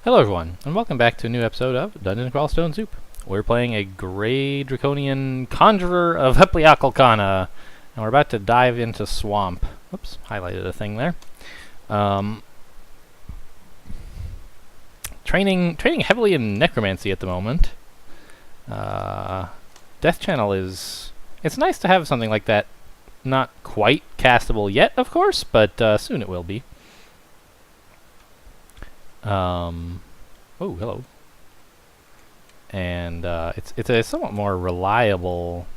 Hello everyone, and welcome back to a new episode of Dungeon Crawl Stone Soup. We're playing a Grey Draconian Conjurer of Hepliakalkana, and we're about to dive into Swamp. Oops, highlighted a thing there. Training heavily in Necromancy at the moment. Death Channel is... It's nice to have something like that. Not quite castable yet, of course, but soon it will be. Oh, hello. And it's a somewhat more reliable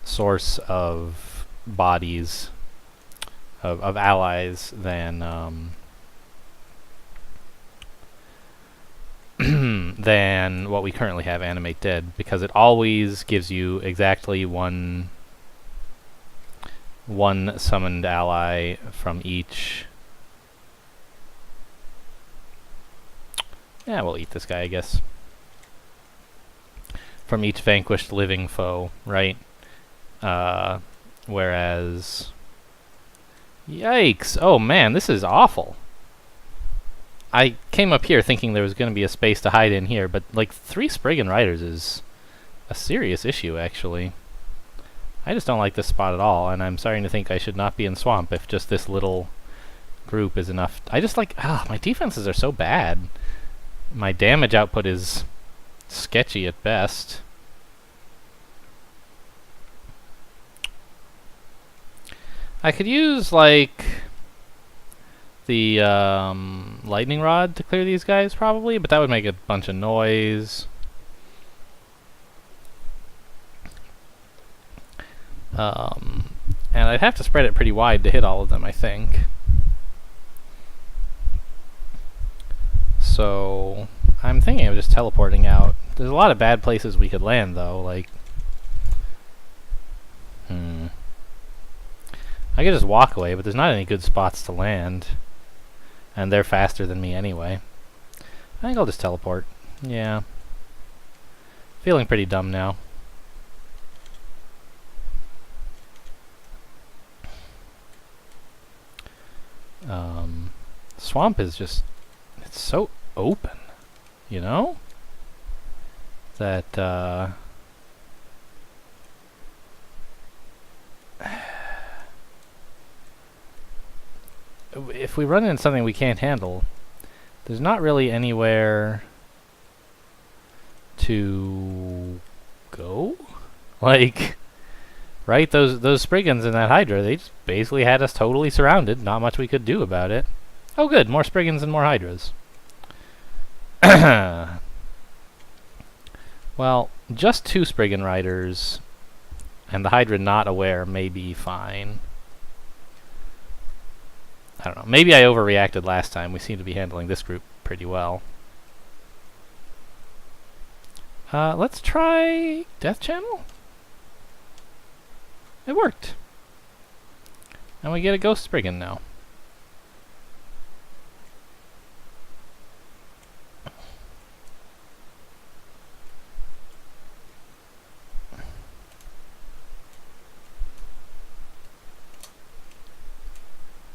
source of bodies of allies than than what we currently have Animate Dead, because it always gives you exactly one summoned ally from each. Yeah, we'll eat this guy, I guess. From each vanquished living foe, right? Whereas... Yikes! Oh man, this is awful. I came up here thinking there was going to be a space to hide in here, but like 3 Spriggan Riders is a serious issue, actually. I just don't like this spot at all, and I'm starting to think I should not be in Swamp if just this little group is enough. I just like... my defenses are so bad. My damage output is sketchy at best. I could use, like, the lightning rod to clear these guys, probably, but that would make a bunch of noise. And I'd have to spread it pretty wide to hit all of them, I think. So, I'm thinking of just teleporting out. There's a lot of bad places we could land, though, like... I could just walk away, but there's not any good spots to land. And they're faster than me anyway. I think I'll just teleport. Yeah. Feeling pretty dumb now. Swamp is just... It's so open, you know? That, if we run into something we can't handle, there's not really anywhere to go. Like, right? Those Spriggans in that Hydra, they just basically had us totally surrounded. Not much we could do about it. Oh good, more Spriggans and more Hydras. Well, just 2 Spriggan Riders and the Hydra not aware may be fine. I don't know. Maybe I overreacted last time. We seem to be handling this group pretty well. Let's try Death Channel? It worked. And we get a Ghost Spriggan now.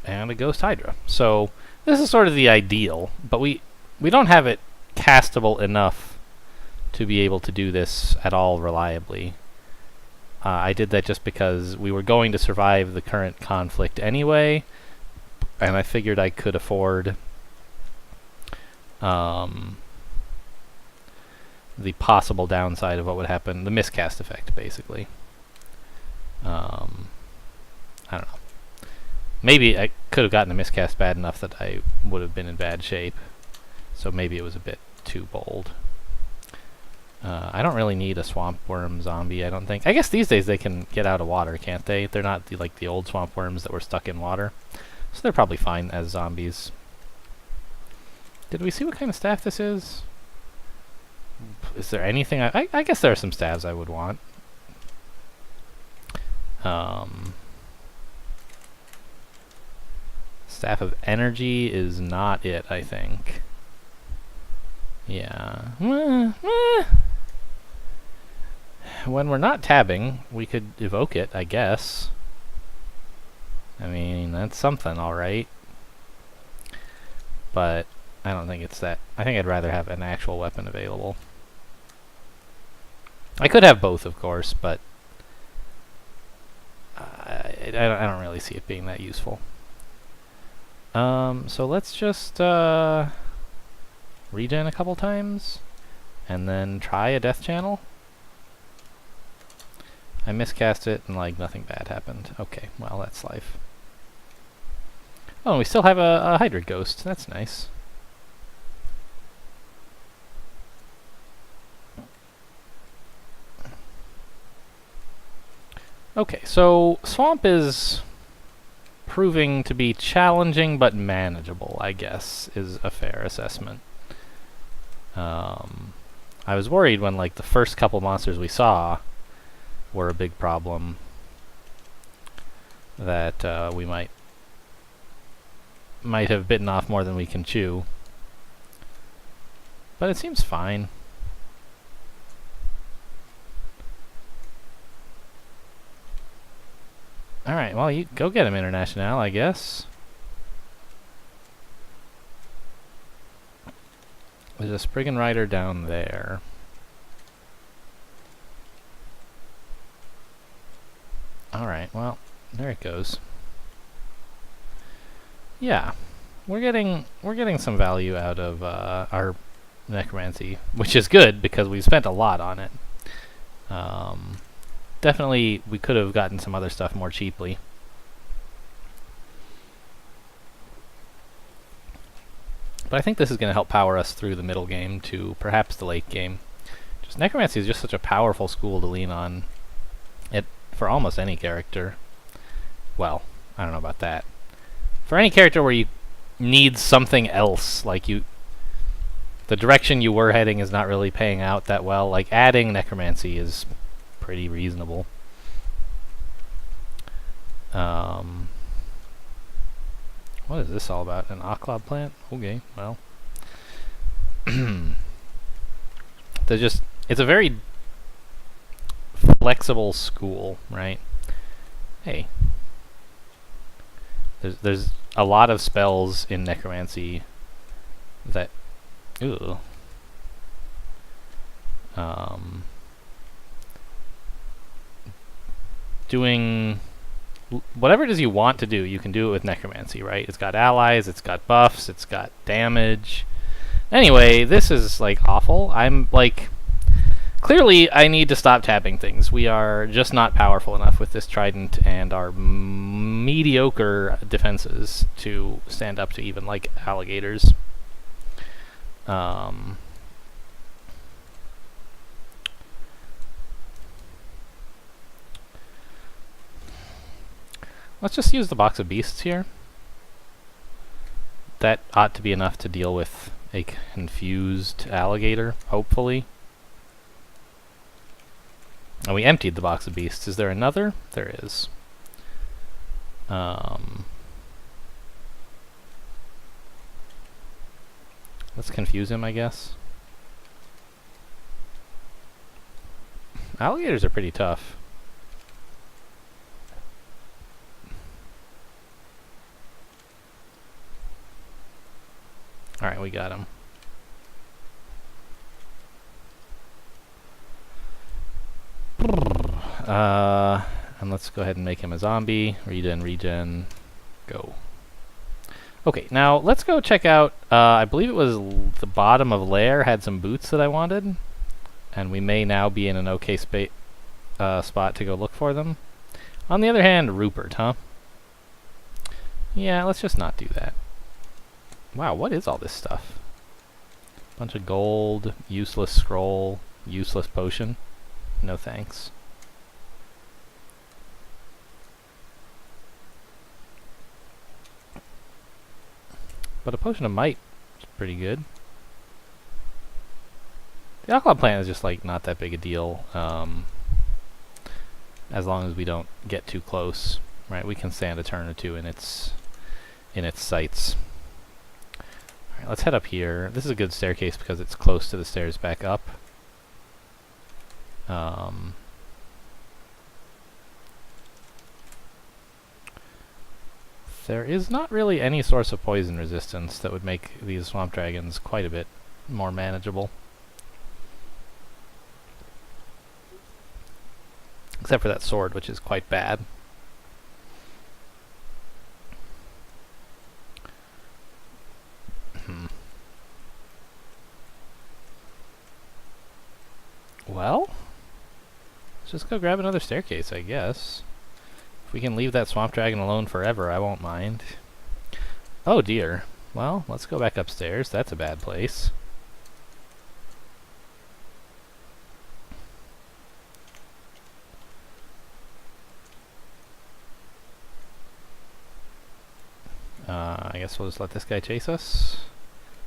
And a Ghost Hydra. So this is sort of the ideal, but we don't have it castable enough to be able to do this at all reliably. I did that just because we were going to survive the current conflict anyway, and I figured I could afford the possible downside of what would happen, the miscast effect, basically. I don't know. Maybe I could have gotten the miscast bad enough that I would have been in bad shape. So maybe it was a bit too bold. I don't really need a swamp worm zombie, I don't think. I guess these days they can get out of water, can't they? They're not like the old swamp worms that were stuck in water. So they're probably fine as zombies. Did we see what kind of staff this is? Is there anything? I guess there are some staves I would want. Staff of Energy is not it, I think. Yeah. When we're not tabbing, we could evoke it, I guess. I mean, that's something, alright. But I don't think it's that. I think I'd rather have an actual weapon available. I could have both, of course, but I don't really see it being that useful. So let's just regen a couple times, and then try a death channel. I miscast it, and like nothing bad happened. Okay, well that's life. Oh, and we still have a Hydrid Ghost. That's nice. Okay, so Swamp is proving to be challenging but manageable, I guess, is a fair assessment. I was worried when like the first couple monsters we saw were a big problem that we might have bitten off more than we can chew. But it seems fine. Alright, well, you go get him, International, I guess. There's a Spriggan Rider down there. Alright, well, there it goes. Yeah, we're getting some value out of our necromancy, which is good because we've spent a lot on it. Definitely, we could have gotten some other stuff more cheaply. But I think this is going to help power us through the middle game to perhaps the late game. Just necromancy is just such a powerful school to lean on. It for almost any character. Well, I don't know about that. For any character where you need something else, like the direction you were heading is not really paying out that well, like adding necromancy is pretty reasonable. What is this all about? An Oclob plant? Okay, well. It's a very flexible school, right? Hey. There's a lot of spells in necromancy that doing whatever it is you want to do, you can do it with necromancy, right? It's got allies, it's got buffs, it's got damage. Anyway, this is like awful. I'm like, clearly I need to stop tapping things. We are just not powerful enough with this trident and our mediocre defenses to stand up to even like alligators. Let's just use the box of beasts here. That ought to be enough to deal with a confused alligator, hopefully. And we emptied the box of beasts. Is there another? There is. Let's confuse him, I guess. Alligators are pretty tough. Alright, we got him. And let's go ahead and make him a zombie. Regen, go. Okay, now let's go check out, I believe it was the bottom of Lair had some boots that I wanted. And we may now be in an okay spot to go look for them. On the other hand, Rupert, huh? Yeah, let's just not do that. Wow, what is all this stuff? Bunch of gold, useless scroll, useless potion. No thanks. But a potion of might is pretty good. The Oclob plant is just like not that big a deal, as long as we don't get too close, right? We can stand a turn or two in its sights. All right, let's head up here. This is a good staircase because it's close to the stairs back up. there is not really any source of poison resistance that would make these swamp dragons quite a bit more manageable. Except for that sword, which is quite bad. Well, let's just go grab another staircase, I guess. If we can leave that swamp dragon alone forever, I won't mind. Oh dear. Well, let's go back upstairs. That's a bad place. I guess we'll just let this guy chase us.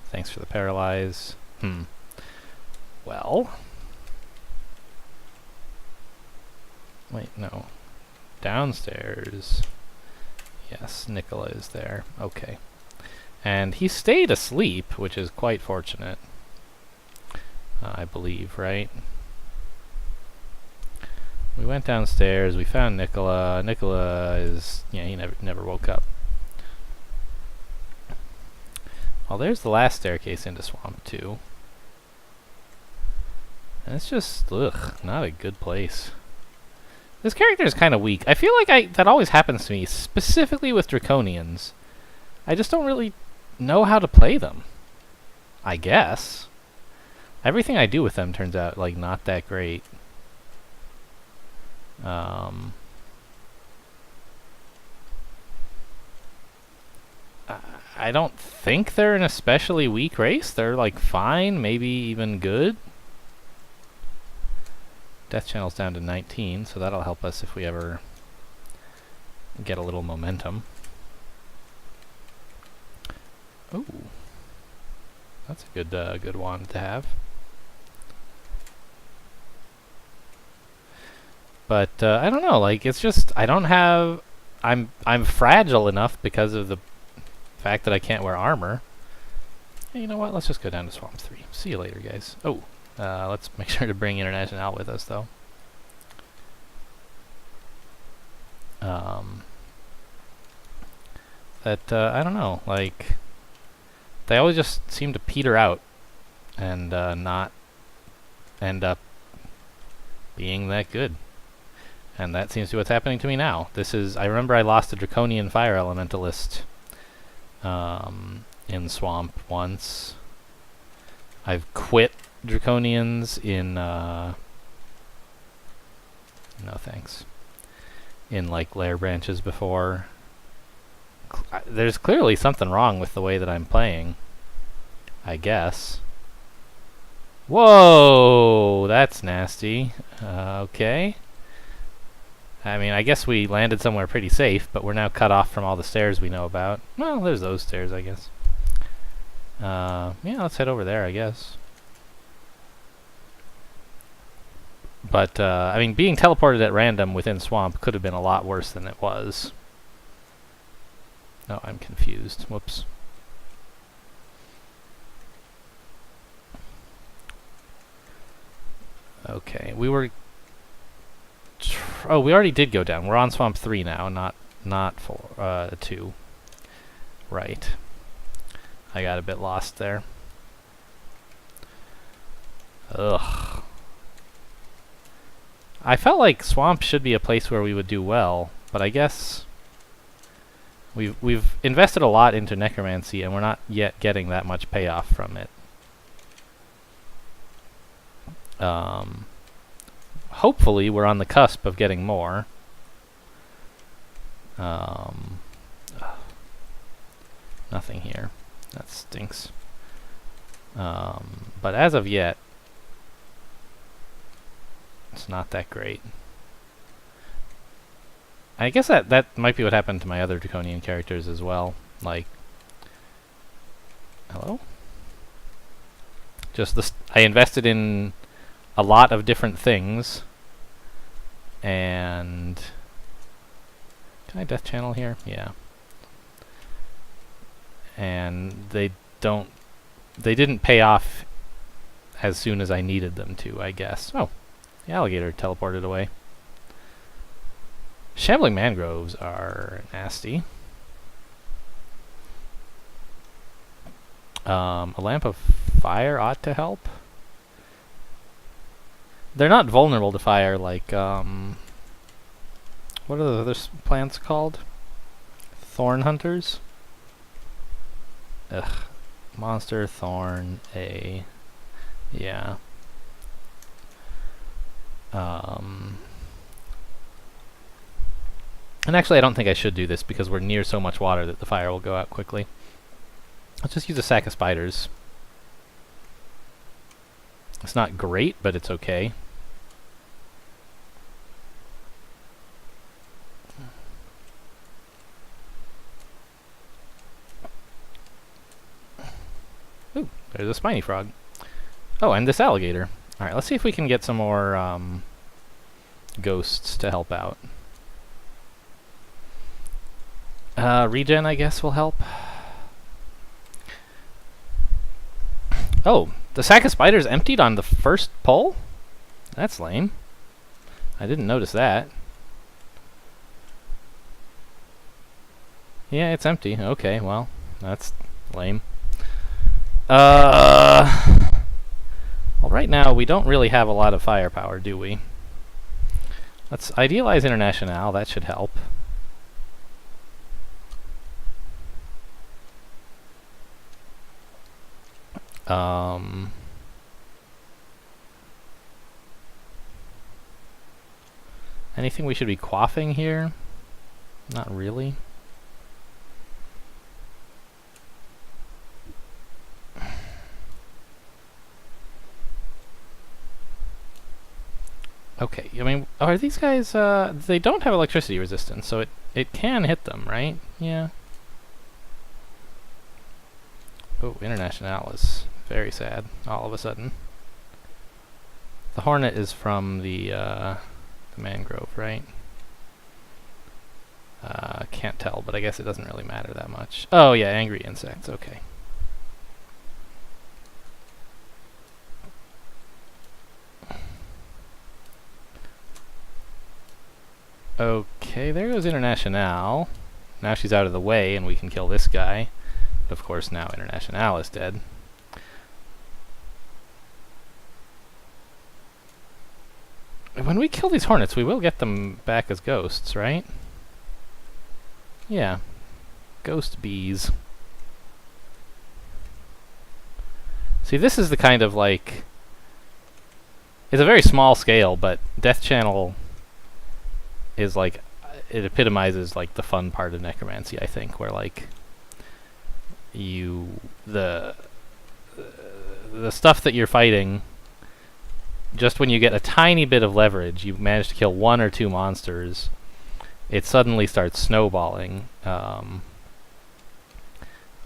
Thanks for the paralyze. Well. Wait, no. Downstairs. Yes, Nicola is there. Okay. And he stayed asleep, which is quite fortunate. I believe, right? We went downstairs, we found Nicola. Nicola is... yeah, he never woke up. Well, there's the last staircase into Swamp 2. And it's just, ugh, not a good place. This character is kind of weak. I feel like that always happens to me, specifically with Draconians. I just don't really know how to play them. I guess. Everything I do with them turns out, like, not that great. I don't think they're an especially weak race. They're, like, fine, maybe even good. Death channel's down to 19, so that'll help us if we ever get a little momentum. Ooh. That's a good wand to have. But I don't know, like, it's just I don't have I'm fragile enough because of the fact that I can't wear armor. Hey, you know what? Let's just go down to Swamp 3. See you later, guys. Oh, let's make sure to bring International with us, though. I don't know, like, they always just seem to peter out and not end up being that good. And that seems to be what's happening to me now. I remember I lost a Draconian Fire Elementalist in Swamp once. I've quit Draconians in, no thanks, in like Lair Branches before. There's clearly something wrong with the way that I'm playing, I guess. Whoa, that's nasty. Okay. I mean, I guess we landed somewhere pretty safe, but we're now cut off from all the stairs we know about. Well, there's those stairs, I guess. Yeah, let's head over there, I guess. But, I mean, being teleported at random within Swamp could have been a lot worse than it was. No, I'm confused. Whoops. Okay, we were... oh, we already did go down. We're on Swamp 3 now, not 2. Right. I got a bit lost there. Ugh. I felt like Swamp should be a place where we would do well, but I guess we've invested a lot into necromancy and we're not yet getting that much payoff from it. Hopefully we're on the cusp of getting more. Nothing here. That stinks. But as of yet, it's not that great. I guess that might be what happened to my other Draconian characters as well. Like, hello? Just I invested in a lot of different things, and can I death channel here? Yeah. And they didn't pay off as soon as I needed them to, I guess. Oh, the alligator teleported away. Shambling mangroves are nasty. A lamp of fire ought to help. They're not vulnerable to fire like, what are the other plants called? Thorn hunters? Ugh. Monster, thorn, a... Yeah. And actually I don't think I should do this because we're near so much water that the fire will go out quickly. Let's just use a sack of spiders. It's not great, but it's okay. Ooh, there's a spiny frog. Oh, and this alligator. Alright, let's see if we can get some more ghosts to help out. Regen, I guess, will help. Oh, the sack of spiders emptied on the first pull? That's lame. I didn't notice that. Yeah, it's empty. Okay, well, that's lame. Well, right now we don't really have a lot of firepower, do we? Let's idealize International. That should help. Anything we should be quaffing here? Not really. Okay, I mean, are these guys, they don't have electricity resistance, so it can hit them, right? Yeah. Oh, International is very sad, all of a sudden. The hornet is from the mangrove, right? Can't tell, but I guess it doesn't really matter that much. Oh yeah, angry insects, okay. Okay, there goes International. Now she's out of the way and we can kill this guy. But of course now International is dead. When we kill these hornets, we will get them back as ghosts, right? Yeah. Ghost bees. See, this is the kind of, like... It's a very small scale, but Death Channel is, like... It epitomizes, like, the fun part of necromancy, I think, where, like... The stuff that you're fighting... Just when you get a tiny bit of leverage, you manage to kill one or two monsters, it suddenly starts snowballing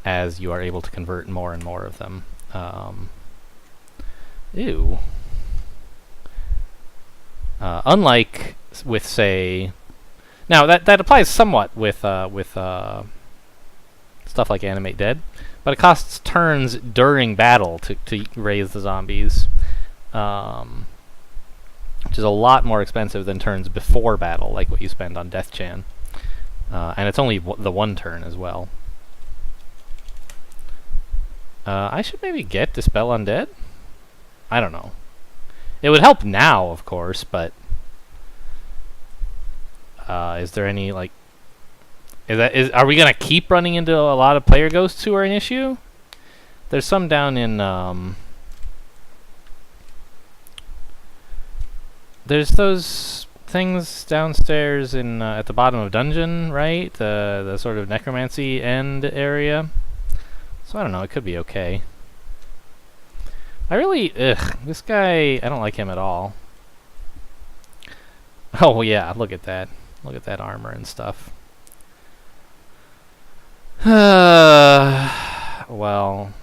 as you are able to convert more and more of them. Ew. Unlike with, say... Now, that applies somewhat with stuff like Animate Dead, but it costs turns during battle to raise the zombies. Which is a lot more expensive than turns before battle, like what you spend on Death Chan. And it's only the one turn as well. I should maybe get Dispel Undead? I don't know. It would help now, of course, but... is there any, like... Are we gonna keep running into a lot of player ghosts who are an issue? There's some down in, There's those things downstairs in at the bottom of dungeon, right? The sort of necromancy end area. So I don't know, it could be okay. I really, this guy, I don't like him at all. Oh yeah, look at that. Look at that armor and stuff. Well,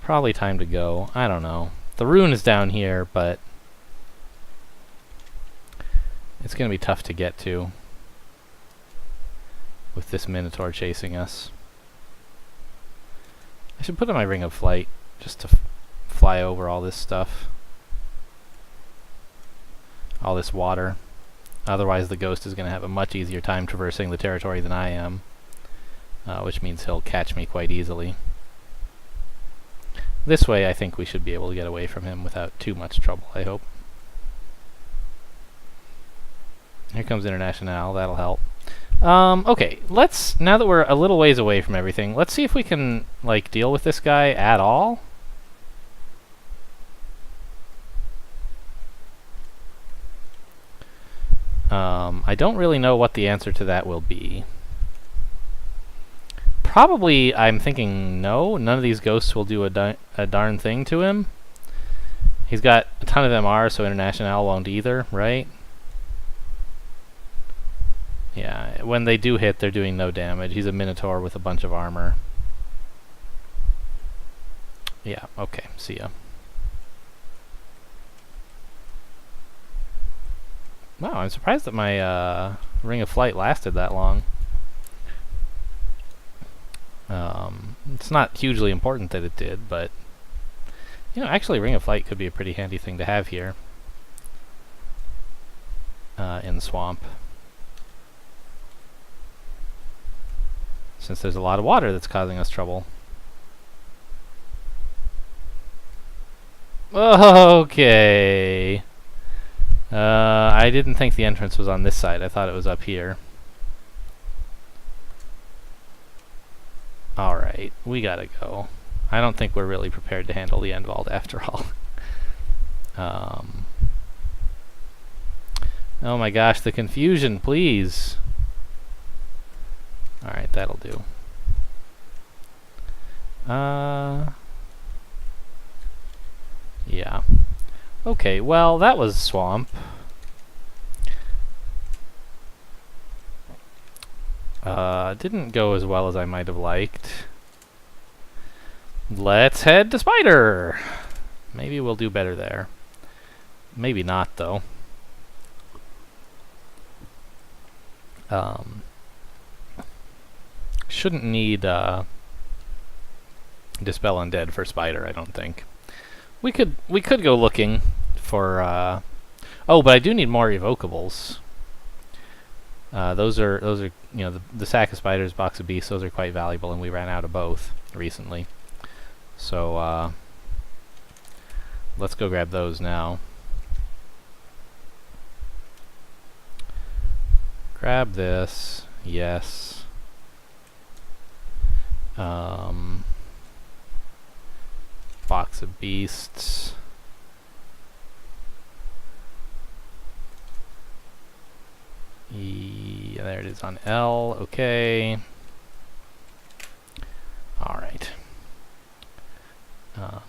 probably time to go. I don't know. The rune is down here, but it's going to be tough to get to with this Minotaur chasing us. I should put on my Ring of Flight just to fly over all this stuff. All this water. Otherwise the ghost is going to have a much easier time traversing the territory than I am. Which means he'll catch me quite easily. This way, I think we should be able to get away from him without too much trouble, I hope. Here comes International, that'll help. Okay, now that we're a little ways away from everything, let's see if we can, like, deal with this guy at all. I don't really know what the answer to that will be. Probably, I'm thinking no, none of these ghosts will do a darn thing to him. He's got a ton of MR, so International won't either, right? Yeah, when they do hit, they're doing no damage. He's a Minotaur with a bunch of armor. Yeah, okay, see ya. Wow, I'm surprised that my Ring of Flight lasted that long. It's not hugely important that it did, but you know, actually Ring of Flight could be a pretty handy thing to have here in the swamp. Since there's a lot of water that's causing us trouble. Okay. I didn't think the entrance was on this side. I thought it was up here. Alright, we gotta go. I don't think we're really prepared to handle the Endvald after all. Oh my gosh, the confusion, please. Alright, that'll do. Yeah. Okay, well, that was swamp. Didn't go as well as I might have liked. Let's head to Spider! Maybe we'll do better there. Maybe not, though. Shouldn't need Dispel Undead for Spider, I don't think. We could go looking for oh, but I do need more evocables. Those are you know, the sack of spiders, box of beasts, those are quite valuable, and we ran out of both recently. So let's go grab those now. Grab this, yes. Box of beasts. There it is on L. Okay. All right.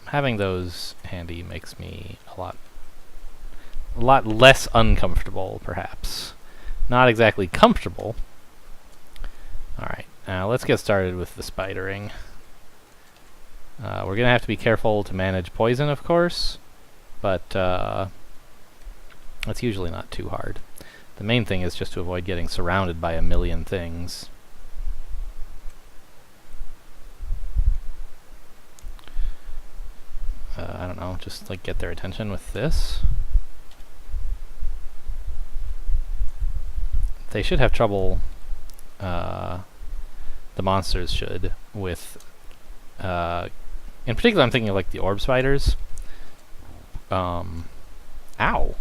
Having those handy makes me a lot less uncomfortable, perhaps. Not exactly comfortable. All right. Now let's get started with the spidering. We're gonna have to be careful to manage poison, of course, but that's usually not too hard. The main thing is just to avoid getting surrounded by a million things. I don't know, just like get their attention with this. They should have trouble, the monsters should, with, in particular I'm thinking of like the orb spiders. Ow!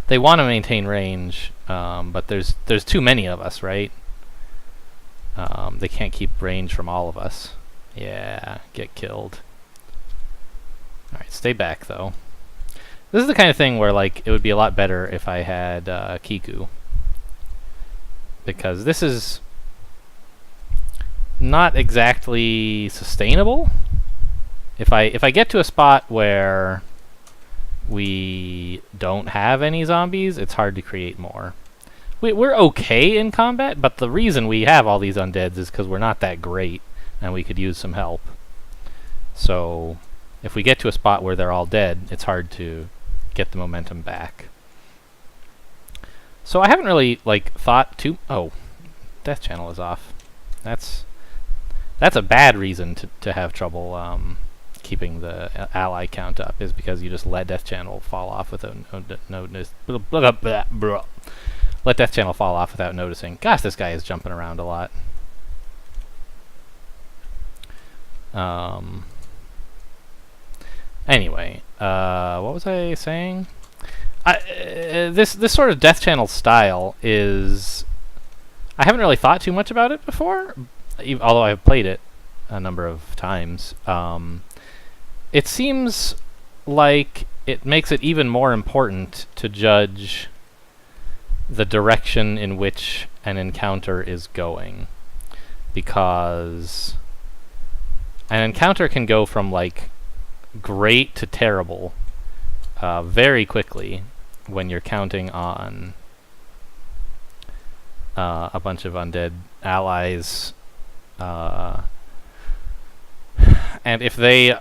They want to maintain range, but there's too many of us, right? They can't keep range from all of us. Yeah, get killed. Alright, stay back though. This is the kind of thing where like it would be a lot better if I had Kiku. Because this is not exactly sustainable. If I get to a spot where we don't have any zombies, it's hard to create more. We're okay in combat, but the reason we have all these undeads is because we're not that great, and we could use some help. So, if we get to a spot where they're all dead, it's hard to get the momentum back. So I haven't really, like, thought too... Oh, Death Channel is off. That's a bad reason to have trouble, keeping the ally count up, is because you just let Death Channel fall off without let Death Channel fall off without noticing. Gosh, this guy is jumping around a lot. Anyway, what was I saying? This sort of Death Channel style is... I haven't really thought too much about it before, although I've played it a number of times. It seems like it makes it even more important to judge the direction in which an encounter is going, because an encounter can go from like great to terrible very quickly when you're counting on a bunch of undead allies, and if they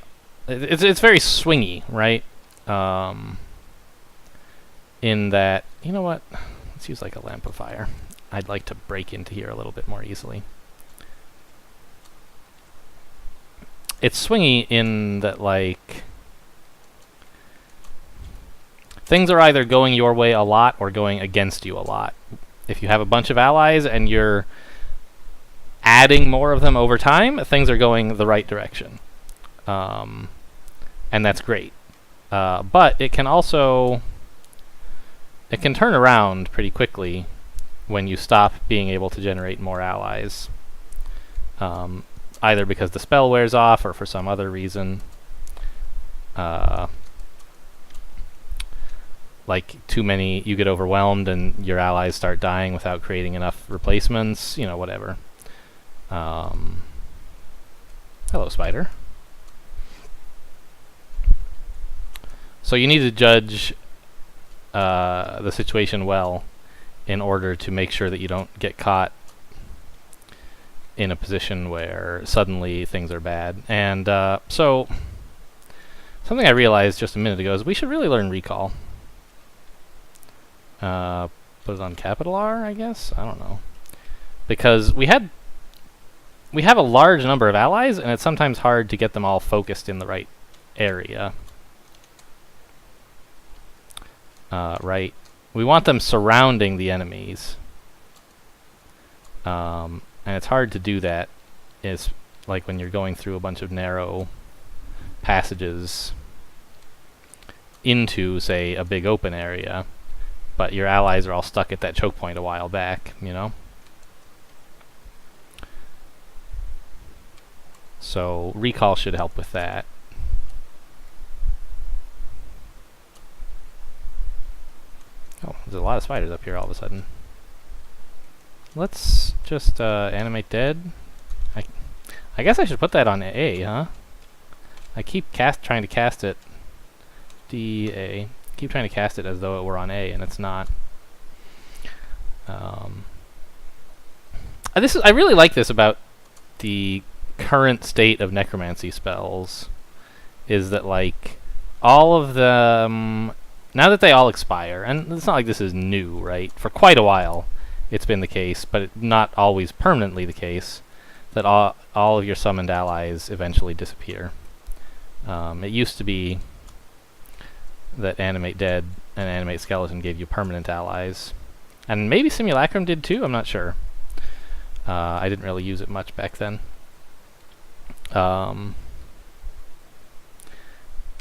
it's very swingy, right? In that, you know what, let's use like a lamp of fire. I'd like to break into here a little bit more easily. It's swingy in that, like, things are either going your way a lot or going against you a lot. If you have a bunch of allies and you're adding more of them over time, things are going the right direction. And that's great. But it can also... it can turn around pretty quickly when you stop being able to generate more allies. Either because the spell wears off or for some other reason. Like too many, you get overwhelmed and your allies start dying without creating enough replacements, you know, whatever. Hello, spider. So you need to judge the situation well in order to make sure that you don't get caught in a position where suddenly things are bad. And so something I realized just a minute ago is we should really learn recall. Put it on capital R, I guess? I don't know. Because we have a large number of allies, and it's sometimes hard to get them all focused in the right area. Right? We want them surrounding the enemies. And it's hard to do that. It's like when you're going through a bunch of narrow passages into, say, a big open area, but your allies are all stuck at that choke point a while back, you know? So recall should help with that. Oh, there's a lot of spiders up here all of a sudden. Let's just animate dead. I guess I should put that on A, huh? I keep trying to cast it D-A. Keep trying to cast it as though it were on A, and it's not. I really like this about the current state of necromancy spells, is that like all of them, now that they all expire, and it's not like this is new, right? For quite a while it's been the case, but not always permanently the case, that all of your summoned allies eventually disappear. It used to be that Animate Dead and Animate Skeleton gave you permanent allies. And maybe Simulacrum did too, I'm not sure. I didn't really use it much back then.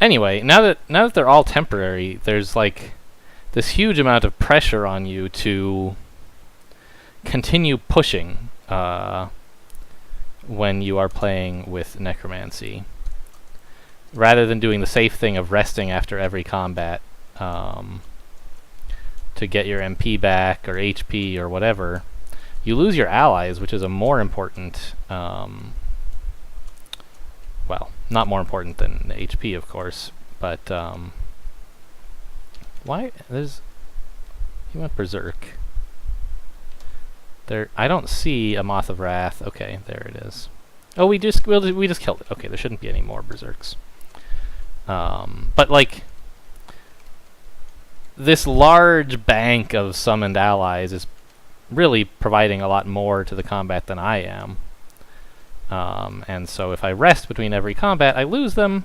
Anyway, now that they're all temporary, there's like this huge amount of pressure on you to continue pushing when you are playing with Necromancy, rather than doing the safe thing of resting after every combat to get your MP back or HP or whatever. You lose your allies, which is a more important, well, not more important than the HP, of course, but why? He went berserk. There, I don't see a Moth of Wrath. Okay, there it is. Oh, we just killed it. Okay, there shouldn't be any more berserks. But like, this large bank of summoned allies is really providing a lot more to the combat than I am. And so if I rest between every combat, I lose them.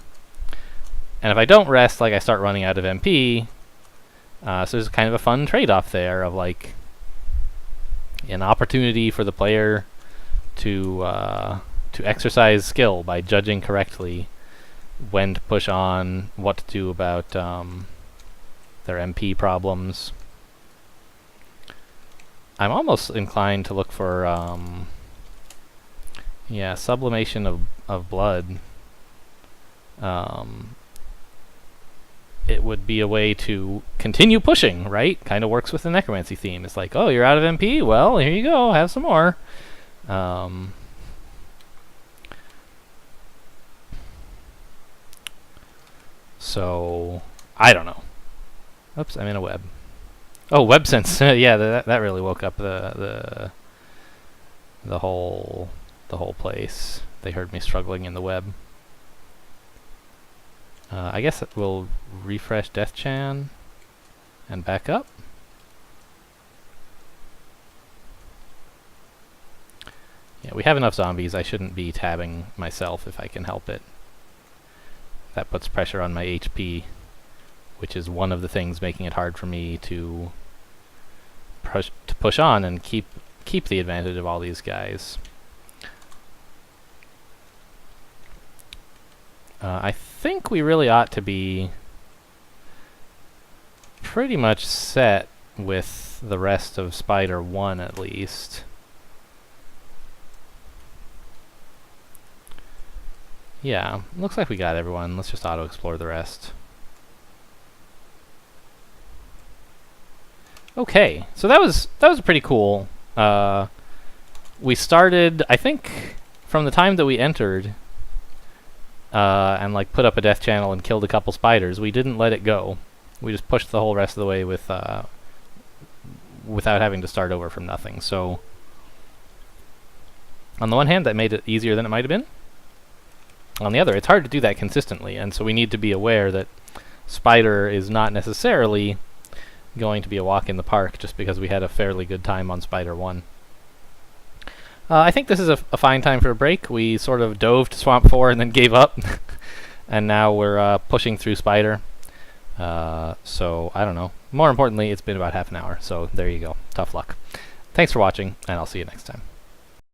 And if I don't rest, like, I start running out of MP. So there's kind of a fun trade-off there of like an opportunity for the player to exercise skill by judging correctly when to push on, what to do about their MP problems. I'm almost inclined to look for yeah, sublimation of blood. It would be a way to continue pushing, right? Kind of works with the necromancy theme. It's like, oh, you're out of MP? Well, here you go, have some more. So, I don't know. Oops, I'm in a web. Oh, web sense. Yeah, that really woke up the whole place. They heard me struggling in the web. I guess we'll refresh DeathChan and back up. Yeah, we have enough zombies. I shouldn't be tabbing myself if I can help it. That puts pressure on my HP, which is one of the things making it hard for me to push on and keep the advantage of all these guys. I think we really ought to be pretty much set with the rest of Spider 1 at least. Yeah, looks like we got everyone. Let's just auto-explore the rest. Okay, so that was pretty cool. We started, I think, from the time that we entered, and like put up a death channel and killed a couple spiders. We didn't let it go. We just pushed the whole rest of the way with without having to start over from nothing. So, on the one hand, that made it easier than it might have been. On the other, it's hard to do that consistently, and so we need to be aware that Spider is not necessarily going to be a walk in the park just because we had a fairly good time on Spider 1. I think this is a fine time for a break. We sort of dove to Swamp 4 and then gave up, and now we're pushing through Spider. So, I don't know. More importantly, it's been about half an hour, so there you go. Tough luck. Thanks for watching, and I'll see you next time.